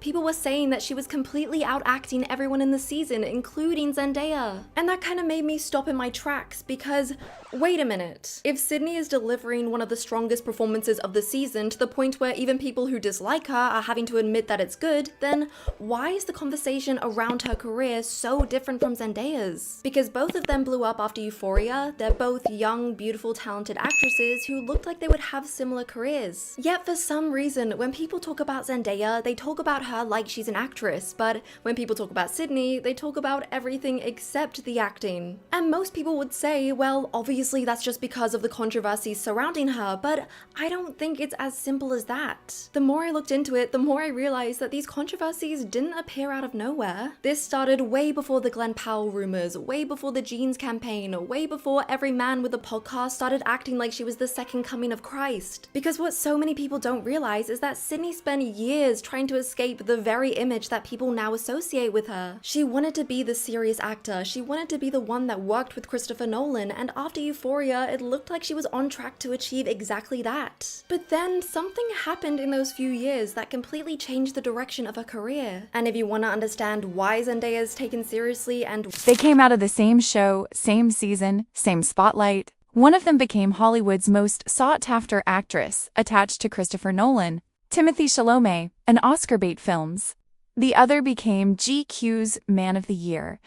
People were saying that she was completely out-acting everyone in the season, including Zendaya. And that kind of made me stop in my tracks because, wait a minute. If Sydney is delivering one of the strongest performances of the season to the point where even people who dislike her are having to admit that it's good, then why is the conversation around her career so different from Zendaya's? Because both of them blew up after Euphoria. They're both young, beautiful, talented actresses who looked like they would have similar careers. Yet for some reason, when people talk about Zendaya, they talk about her like she's an actress, but when people talk about Sydney, they talk about everything except the acting. And most people would say, well, obviously that's just because of the controversies surrounding her, but I don't think it's as simple as that. The more I looked into it, the more I realized that these controversies didn't appear out of nowhere. This started way before the Glenn Powell rumors, way before the Jeans campaign, way before every man with a podcast started acting like she was the second coming of Christ. Because what so many people don't realize is that Sydney spent years trying to escape the very image that people now associate with her. She wanted to be the serious actor, she wanted to be the one that worked with Christopher Nolan, and after Euphoria, it looked like she was on track to achieve exactly that. But then something happened in those few years that completely changed the direction of her career. And if you want to understand why Zendaya is taken seriously and they came out of the same show, same season, same spotlight. One of them became Hollywood's most sought-after actress, attached to Christopher Nolan, Timothée Chalamet, and Oscar bait films. The other became GQ's Man of the Year.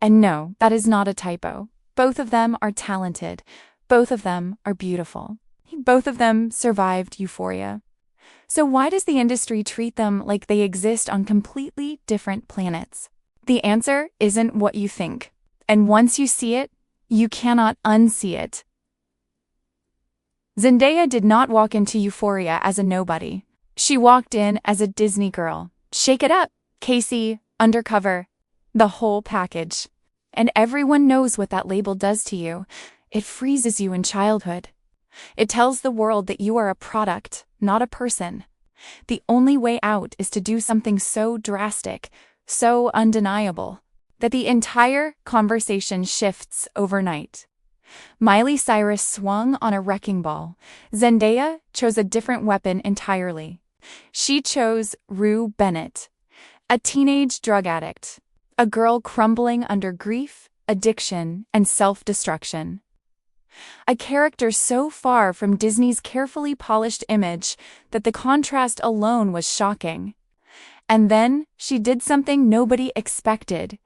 And no, that is not a typo. Both of them are talented. Both of them are beautiful. Both of them survived Euphoria. So why does the industry treat them like they exist on completely different planets? The answer isn't what you think. And once you see it, you cannot unsee it. Zendaya did not walk into Euphoria as a nobody. She walked in as a Disney girl. Shake it up, Casey, undercover, the whole package. And everyone knows what that label does to you. It freezes you in childhood. It tells the world that you are a product, not a person. The only way out is to do something so drastic, so undeniable, that the entire conversation shifts overnight. Miley Cyrus swung on a wrecking ball. Zendaya chose a different weapon entirely. She chose Rue Bennett, a teenage drug addict, a girl crumbling under grief, addiction, and self-destruction. A character so far from Disney's carefully polished image that the contrast alone was shocking. And then she did something nobody expected.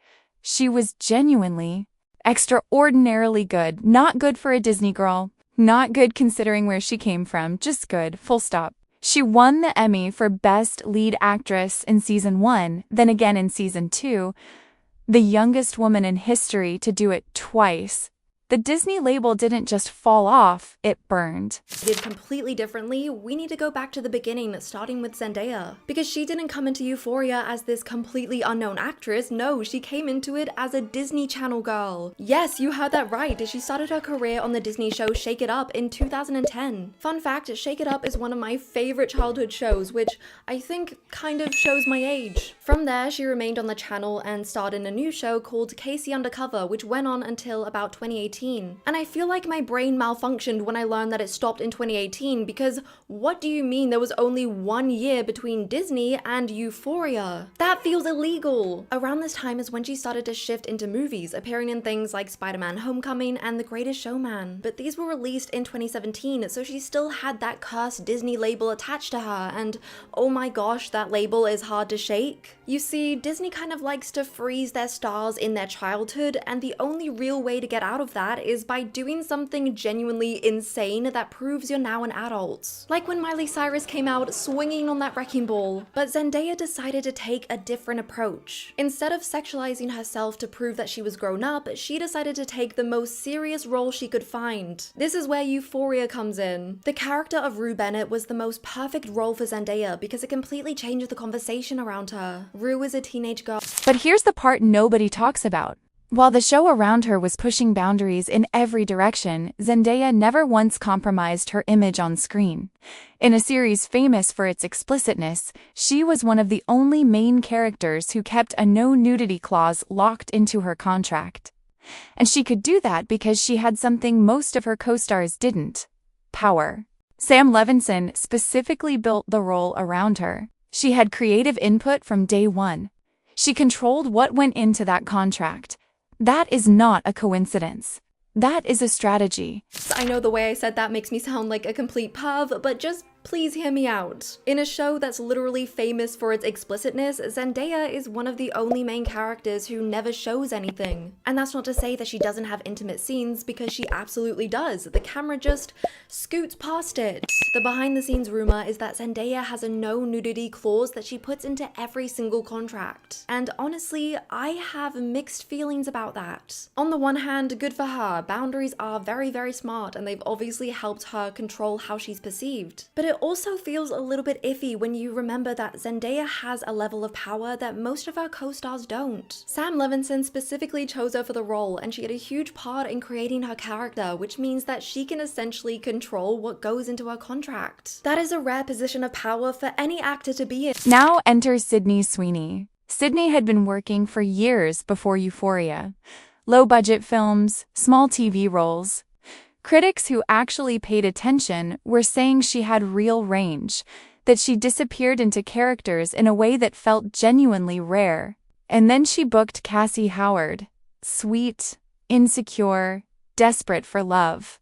She was genuinely, extraordinarily good. Not good for a Disney girl, not good considering where she came from, just good, full stop. She won the Emmy for Best Lead Actress in Season 1, then again in Season 2, the youngest woman in history to do it twice. The Disney label didn't just fall off, it burned. Did completely differently, we need to go back to the beginning, starting with Zendaya. Because she didn't come into Euphoria as this completely unknown actress, no, she came into it as a Disney Channel girl. Yes, you heard that right, she started her career on the Disney show Shake It Up in 2010. Fun fact, Shake It Up is one of my favorite childhood shows, which I think kind of shows my age. From there, she remained on the channel and starred in a new show called Casey Undercover, which went on until about 2018. And I feel like my brain malfunctioned when I learned that it stopped in 2018 because what do you mean there was only 1 year between Disney and Euphoria? That feels illegal! Around this time is when she started to shift into movies, appearing in things like Spider-Man Homecoming and The Greatest Showman. But these were released in 2017, so she still had that cursed Disney label attached to her, and oh my gosh, that label is hard to shake. You see, Disney kind of likes to freeze their stars in their childhood, and the only real way to get out of that is by doing something genuinely insane that proves you're now an adult. Like when Miley Cyrus came out swinging on that wrecking ball. But Zendaya decided to take a different approach. Instead of sexualizing herself to prove that she was grown up, she decided to take the most serious role she could find. This is where Euphoria comes in. The character of Rue Bennett was the most perfect role for Zendaya because it completely changed the conversation around her. Rue is a teenage girl. But here's the part nobody talks about. While the show around her was pushing boundaries in every direction, Zendaya never once compromised her image on screen. In a series famous for its explicitness, she was one of the only main characters who kept a no-nudity clause locked into her contract. And she could do that because she had something most of her co-stars didn't: power. Sam Levinson specifically built the role around her. She had creative input from day one. She controlled what went into that contract. That is not a coincidence. That is a strategy. I know the way I said that makes me sound like a complete perv, but just please hear me out. In a show that's literally famous for its explicitness, Zendaya is one of the only main characters who never shows anything. And that's not to say that she doesn't have intimate scenes, because she absolutely does. The camera just scoots past it. The behind the scenes rumor is that Zendaya has a no nudity clause that she puts into every single contract. And honestly, I have mixed feelings about that. On the one hand, good for her. Boundaries are very, very smart, and they've obviously helped her control how she's perceived. But it also feels a little bit iffy when you remember that Zendaya has a level of power that most of her co-stars don't. Sam Levinson specifically chose her for the role, and she had a huge part in creating her character, which means that she can essentially control what goes into her contract. That is a rare position of power for any actor to be in. Now enter Sydney Sweeney. Sydney had been working for years before Euphoria. Low-budget films, small TV roles. Critics who actually paid attention were saying she had real range, that she disappeared into characters in a way that felt genuinely rare. And then she booked Cassie Howard. Sweet, insecure, desperate for love.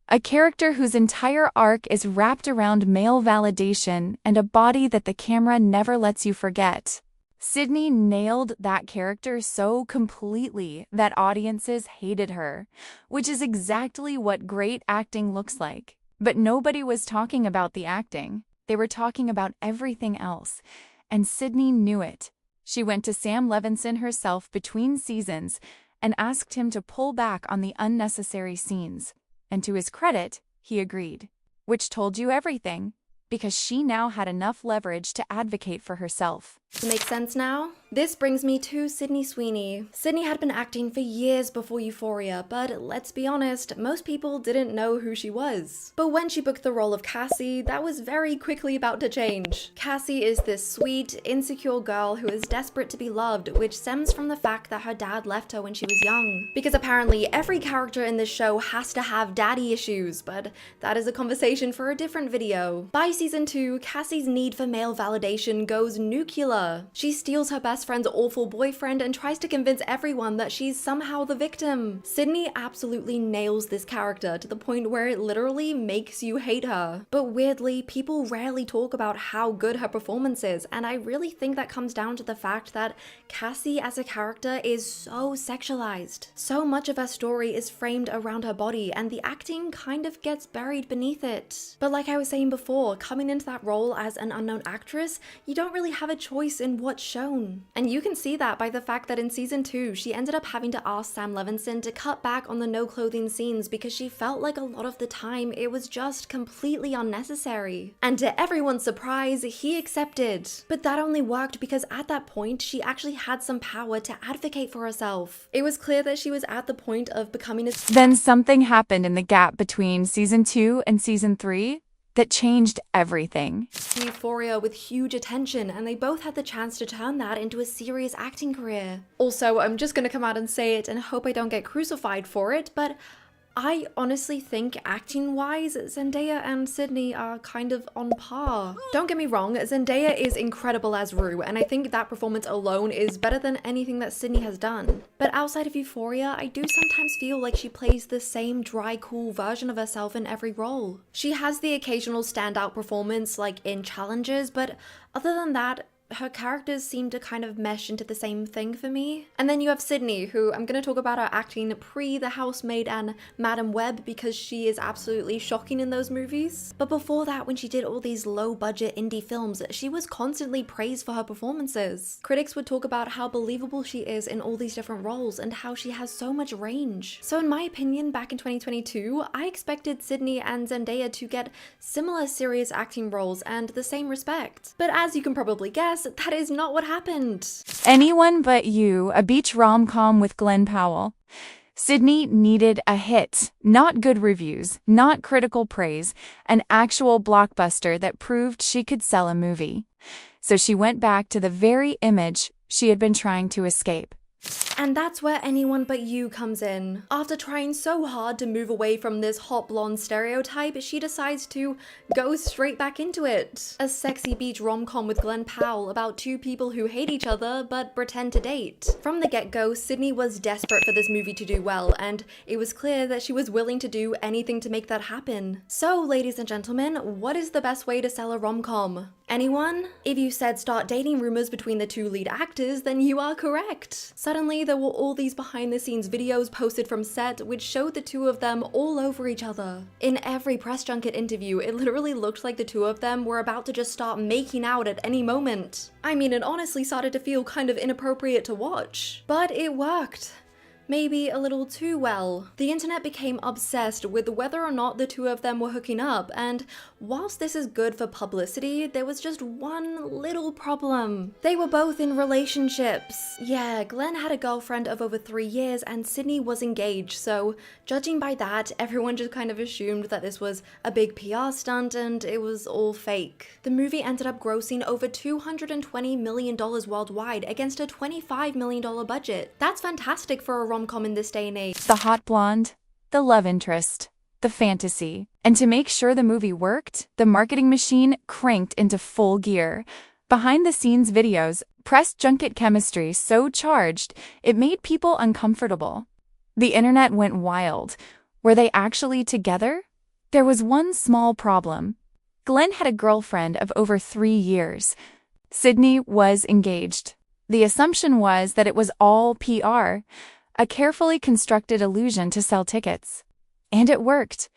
A character whose entire arc is wrapped around male validation and a body that the camera never lets you forget. Sydney nailed that character so completely that audiences hated her, which is exactly what great acting looks like. But nobody was talking about the acting. They were talking about everything else, and Sydney knew it. She went to Sam Levinson herself between seasons and asked him to pull back on the unnecessary scenes. And to his credit, he agreed, which told you everything, because she now had enough leverage to advocate for herself. Makes sense now? This brings me to Sydney Sweeney. Sydney had been acting for years before Euphoria, but let's be honest, most people didn't know who she was. But when she booked the role of Cassie, that was very quickly about to change. Cassie is this sweet, insecure girl who is desperate to be loved, which stems from the fact that her dad left her when she was young. Because apparently every character in this show has to have daddy issues, but that is a conversation for a different video. By season 2, Cassie's need for male validation goes nuclear. She steals her best friend's awful boyfriend and tries to convince everyone that she's somehow the victim. Sydney absolutely nails this character to the point where it literally makes you hate her. But weirdly, people rarely talk about how good her performance is, and I really think that comes down to the fact that Cassie as a character is so sexualized. So much of her story is framed around her body, and the acting kind of gets buried beneath it. But like I was saying before, coming into that role as an unknown actress, you don't really have a choice in what's shown. And you can see that by the fact that in season 2, she ended up having to ask Sam Levinson to cut back on the no clothing scenes because she felt like a lot of the time it was just completely unnecessary. And to everyone's surprise, he accepted. But that only worked because at that point, she actually had some power to advocate for herself. It was clear that she was at the point of becoming a— Then something happened in the gap between season 2 and season 3 that changed everything. Euphoria with huge attention, and they both had the chance to turn that into a serious acting career. Also, I'm just gonna come out and say it and hope I don't get crucified for it, but I honestly think acting-wise, Zendaya and Sydney are kind of on par. Don't get me wrong, Zendaya is incredible as Rue, and I think that performance alone is better than anything that Sydney has done. But outside of Euphoria, I do sometimes feel like she plays the same dry, cool version of herself in every role. She has the occasional standout performance, like in challenges, but other than that, her characters seem to kind of mesh into the same thing for me. And then you have Sydney, who I'm going to talk about her acting pre The Housemaid and Madam Web because she is absolutely shocking in those movies. But before that, when she did all these low-budget indie films, she was constantly praised for her performances. Critics would talk about how believable she is in all these different roles and how she has so much range. So in my opinion, back in 2022, I expected Sydney and Zendaya to get similar serious acting roles and the same respect. But as you can probably guess, that is not what happened. Anyone But You, a beach rom-com with Glenn Powell. Sydney needed a hit, not good reviews, not critical praise, an actual blockbuster that proved she could sell a movie. So she went back to the very image she had been trying to escape. And that's where Anyone But You comes in. After trying so hard to move away from this hot blonde stereotype, she decides to go straight back into it. A sexy beach rom-com with Glenn Powell about two people who hate each other but pretend to date. From the get-go, Sydney was desperate for this movie to do well, and it was clear that she was willing to do anything to make that happen. So, ladies and gentlemen, what is the best way to sell a rom-com? Anyone? If you said start dating rumors between the two lead actors, then you are correct. Suddenly, there were all these behind-the-scenes videos posted from set which showed the two of them all over each other. In every press junket interview, it literally looked like the two of them were about to just start making out at any moment. I mean, it honestly started to feel kind of inappropriate to watch. But it worked. Maybe a little too well. The internet became obsessed with whether or not the two of them were hooking up, and whilst this is good for publicity, there was just one little problem. They were both in relationships. Yeah, Glenn had a girlfriend of over 3 years and Sydney was engaged, so judging by that, everyone just kind of assumed that this was a big PR stunt and it was all fake. The movie ended up grossing over $220 million worldwide against a $25 million budget. That's fantastic for a rom-com in this day and age. The hot blonde, the love interest, the fantasy. And to make sure the movie worked, the marketing machine cranked into full gear. Behind-the-scenes videos, press junket chemistry so charged, it made people uncomfortable. The internet went wild. Were they actually together? There was one small problem. Glenn had a girlfriend of over 3 years. Sydney was engaged. The assumption was that it was all PR, a carefully constructed illusion to sell tickets. And it worked.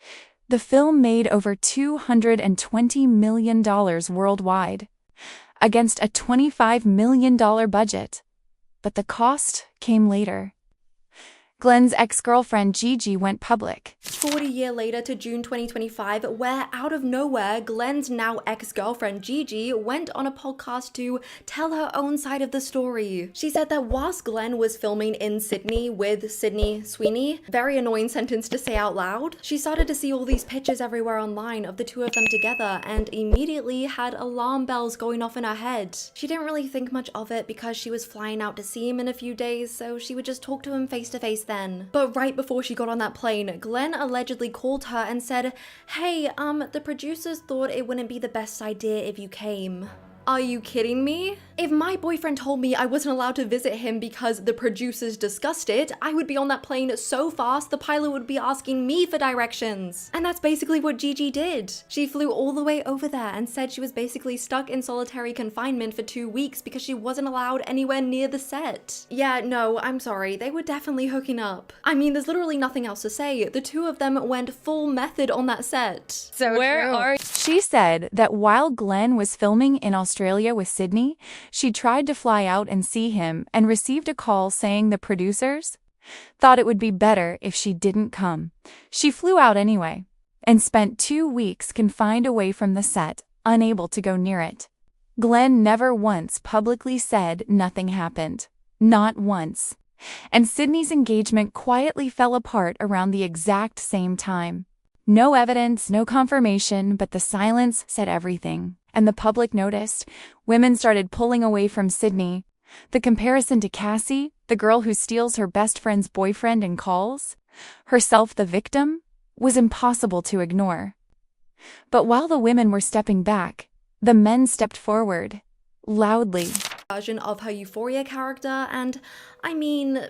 The film made over $220 million worldwide, against a $25 million budget. But the cost came later. Glenn's ex-girlfriend Gigi went public. 40 years later to June 2025, where out of nowhere, Glenn's now ex-girlfriend Gigi went on a podcast to tell her own side of the story. She said that whilst Glenn was filming in Sydney with Sweeney, very annoying sentence to say out loud, she started to see all these pictures everywhere online of the two of them together and immediately had alarm bells going off in her head. She didn't really think much of it because she was flying out to see him in a few days, so she would just talk to him face to face then. But right before she got on that plane, Glenn allegedly called her and said, "Hey, the producers thought it wouldn't be the best idea if you came." Are you kidding me? If my boyfriend told me I wasn't allowed to visit him because the producers discussed it, I would be on that plane so fast the pilot would be asking me for directions. And that's basically what Gigi did. She flew all the way over there and said she was basically stuck in solitary confinement for 2 weeks because she wasn't allowed anywhere near the set. Yeah, no, I'm sorry, they were definitely hooking up. I mean, there's literally nothing else to say. The two of them went full method on that set. So where are you? She said that while Glenn was filming in Australia with Sydney, she tried to fly out and see him and received a call saying the producers thought it would be better if she didn't come. She flew out anyway and spent 2 weeks confined away from the set, unable to go near it. Glenn never once publicly said nothing happened. Not once. And Sydney's engagement quietly fell apart around the exact same time. No evidence, no confirmation, but the silence said everything. And the public noticed. Women started pulling away from Sydney. The comparison to Cassie, the girl who steals her best friend's boyfriend and calls herself the victim, was impossible to ignore. But while the women were stepping back, the men stepped forward, loudly. Version of her Euphoria character, and I mean,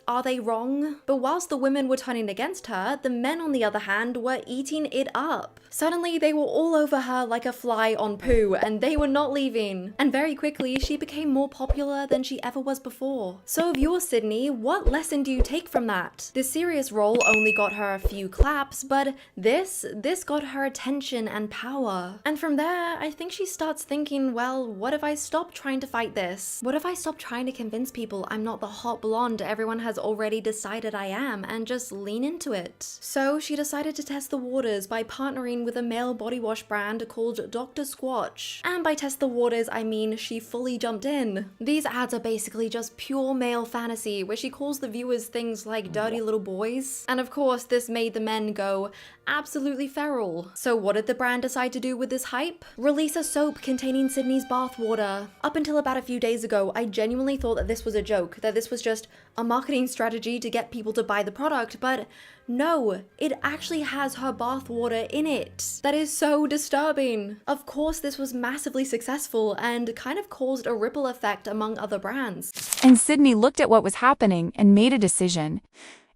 are they wrong? But whilst the women were turning against her, the men on the other hand were eating it up. Suddenly they were all over her like a fly on poo, and they were not leaving. And very quickly she became more popular than she ever was before. So if you're Sydney, what lesson do you take from that? This serious role only got her a few claps, but this got her attention and power. And from there, I think she starts thinking, well, what if I stop trying to fight this? What if I stop trying to convince people I'm not the hot blonde everyone has already decided I am, and just lean into it? So she decided to test the waters by partnering with a male body wash brand called Dr. Squatch. And by test the waters, I mean she fully jumped in. These ads are basically just pure male fantasy, where she calls the viewers things like dirty little boys. And of course, this made the men go Absolutely feral. So what did the brand decide to do with this hype? Release a soap containing Sydney's bathwater. Up until about a few days ago, I genuinely thought that this was a joke, that this was just a marketing strategy to get people to buy the product, but no, it actually has her bathwater in it. That is so disturbing. Of course, this was massively successful and kind of caused a ripple effect among other brands. And Sydney looked at what was happening and made a decision.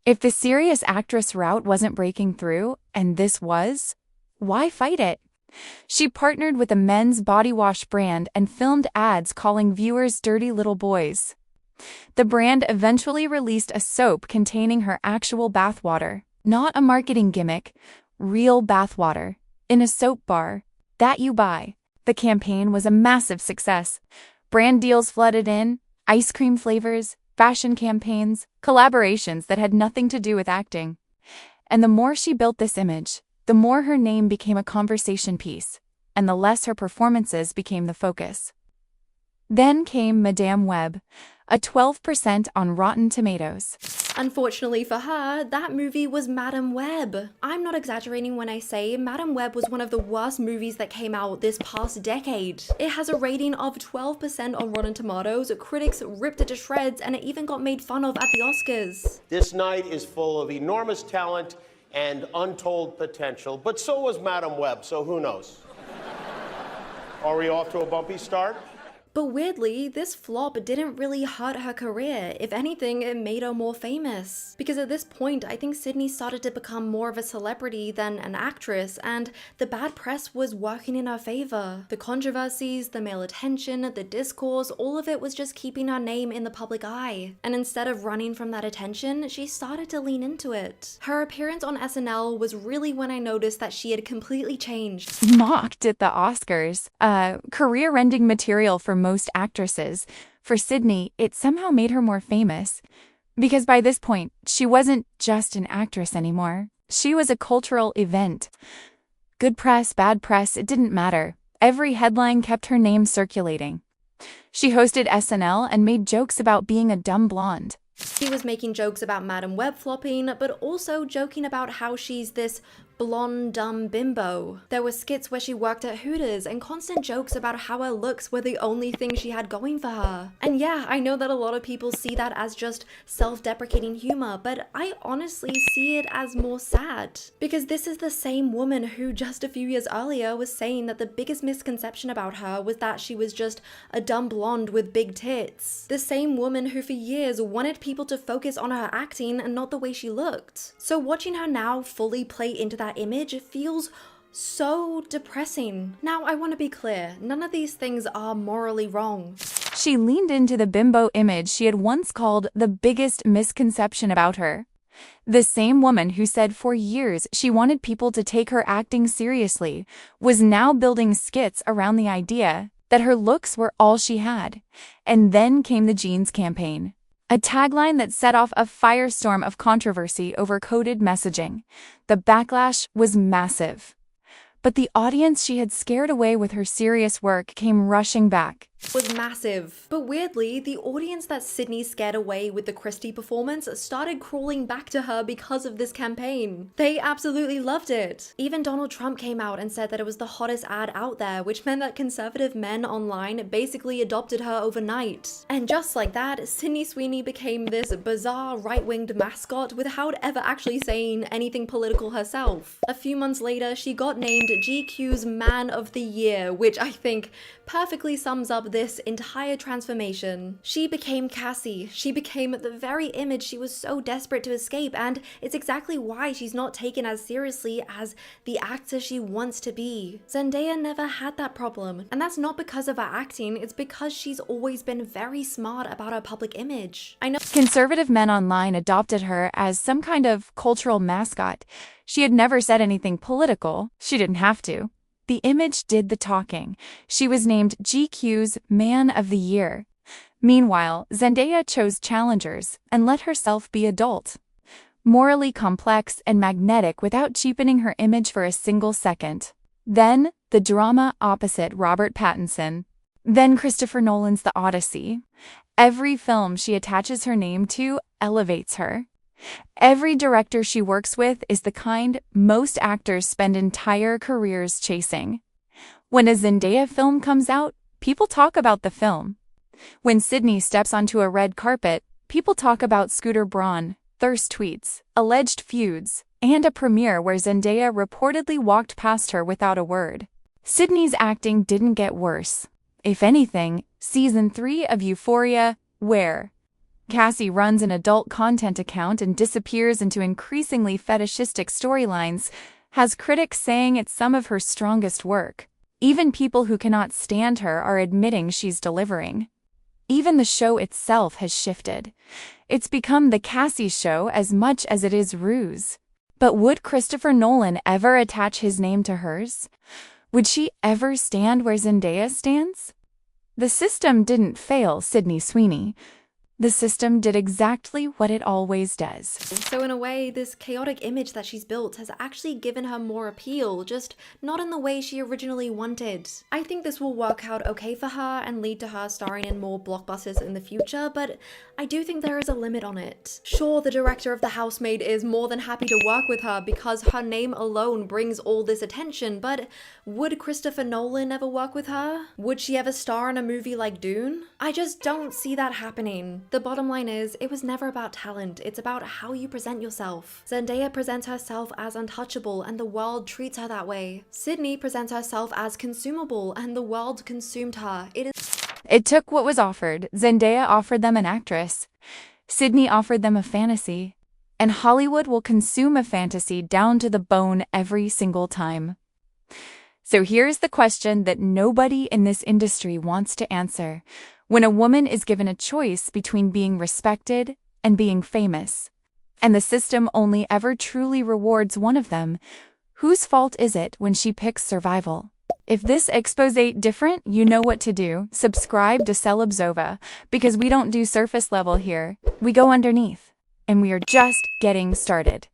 If the serious actress route wasn't breaking through, and this was, why fight it? She partnered with a men's body wash brand and filmed ads calling viewers dirty little boys. The brand eventually released a soap containing her actual bathwater, not a marketing gimmick, real bathwater, in a soap bar that you buy. The campaign was a massive success. Brand deals flooded in, ice cream flavors, fashion campaigns, collaborations that had nothing to do with acting. And the more she built this image, the more her name became a conversation piece, and the less her performances became the focus. Then came Madame Web, a 12% on Rotten Tomatoes. Unfortunately for her, that movie was Madame Web. I'm not exaggerating when I say Madame Web was one of the worst movies that came out this past decade. It has a rating of 12% on Rotten Tomatoes, critics ripped it to shreds, and it even got made fun of at the Oscars. This night is full of enormous talent and untold potential, but so was Madame Web, so who knows? Are we off to a bumpy start? But weirdly, this flop didn't really hurt her career. If anything, it made her more famous. Because at this point, I think Sydney started to become more of a celebrity than an actress, and the bad press was working in her favor. The controversies, the male attention, the discourse, all of it was just keeping her name in the public eye. And instead of running from that attention, she started to lean into it. Her appearance on SNL was really when I noticed that she had completely changed. Mocked at the Oscars, career-ending material for most actresses. For Sydney, it somehow made her more famous. Because by this point, she wasn't just an actress anymore. She was a cultural event. Good press, bad press, it didn't matter. Every headline kept her name circulating. She hosted SNL and made jokes about being a dumb blonde. She was making jokes about Madame Web flopping, but also joking about how she's this blonde, dumb bimbo. There were skits where she worked at Hooters and constant jokes about how her looks were the only thing she had going for her. And yeah, I know that a lot of people see that as just self-deprecating humor, but I honestly see it as more sad. Because this is the same woman who just a few years earlier was saying that the biggest misconception about her was that she was just a dumb blonde with big tits. The same woman who for years wanted people to focus on her acting and not the way she looked. So watching her now fully play into that image feels so depressing. Now, I want to be clear, none of these things are morally wrong. She leaned into the bimbo image she had once called the biggest misconception about her. The same woman who said for years she wanted people to take her acting seriously was now building skits around the idea that her looks were all she had. And then came the jeans campaign. A tagline that set off a firestorm of controversy over coded messaging. The backlash was massive. But the audience she had scared away with her serious work came rushing back. Was massive. But weirdly, the audience that Sydney scared away with the Christie performance started crawling back to her because of this campaign. They absolutely loved it. Even Donald Trump came out and said that it was the hottest ad out there, which meant that conservative men online basically adopted her overnight. And just like that, Sydney Sweeney became this bizarre right-winged mascot without ever actually saying anything political herself. A few months later, she got named GQ's Man of the Year, which I think perfectly sums up this entire transformation. She became Cassie. She became the very image she was so desperate to escape, and it's exactly why she's not taken as seriously as the actor she wants to be. Zendaya never had that problem, and that's not because of her acting, it's because she's always been very smart about her public image. I know Conservative men online adopted her as some kind of cultural mascot. She had never said anything political. She didn't have to. The image did the talking. She was named GQ's Man of the Year. Meanwhile, Zendaya chose challengers and let herself be adult. Morally complex and magnetic without cheapening her image for a single second. Then, the drama opposite Robert Pattinson. Then Christopher Nolan's The Odyssey. Every film she attaches her name to elevates her. Every director she works with is the kind most actors spend entire careers chasing. When a Zendaya film comes out, people talk about the film. When Sydney steps onto a red carpet, people talk about Scooter Braun, thirst tweets, alleged feuds, and a premiere where Zendaya reportedly walked past her without a word. Sydney's acting didn't get worse. If anything, Season 3 of Euphoria, where Cassie runs an adult content account and disappears into increasingly fetishistic storylines, has critics saying it's some of her strongest work. Even people who cannot stand her are admitting she's delivering. Even the show itself has shifted. It's become the Cassie show as much as it is Ruse. But would Christopher Nolan ever attach his name to hers? Would she ever stand where Zendaya stands? The system didn't fail Sydney Sweeney. The system did exactly what it always does. So in a way, this chaotic image that she's built has actually given her more appeal, just not in the way she originally wanted. I think this will work out okay for her and lead to her starring in more blockbusters in the future, but I do think there is a limit on it. Sure, the director of The Housemaid is more than happy to work with her because her name alone brings all this attention, but would Christopher Nolan ever work with her? Would she ever star in a movie like Dune? I just don't see that happening. The bottom line is, it was never about talent, it's about how you present yourself. Zendaya presents herself as untouchable and the world treats her that way. Sydney presents herself as consumable and the world consumed her. It took what was offered. Zendaya offered them an actress. Sydney offered them a fantasy. And Hollywood will consume a fantasy down to the bone every single time. So here's the question that nobody in this industry wants to answer. When a woman is given a choice between being respected and being famous, and the system only ever truly rewards one of them, whose fault is it when she picks survival? If this expose different, you know what to do. Subscribe to Celebzova, because we don't do surface level here. We go underneath, and we are just getting started.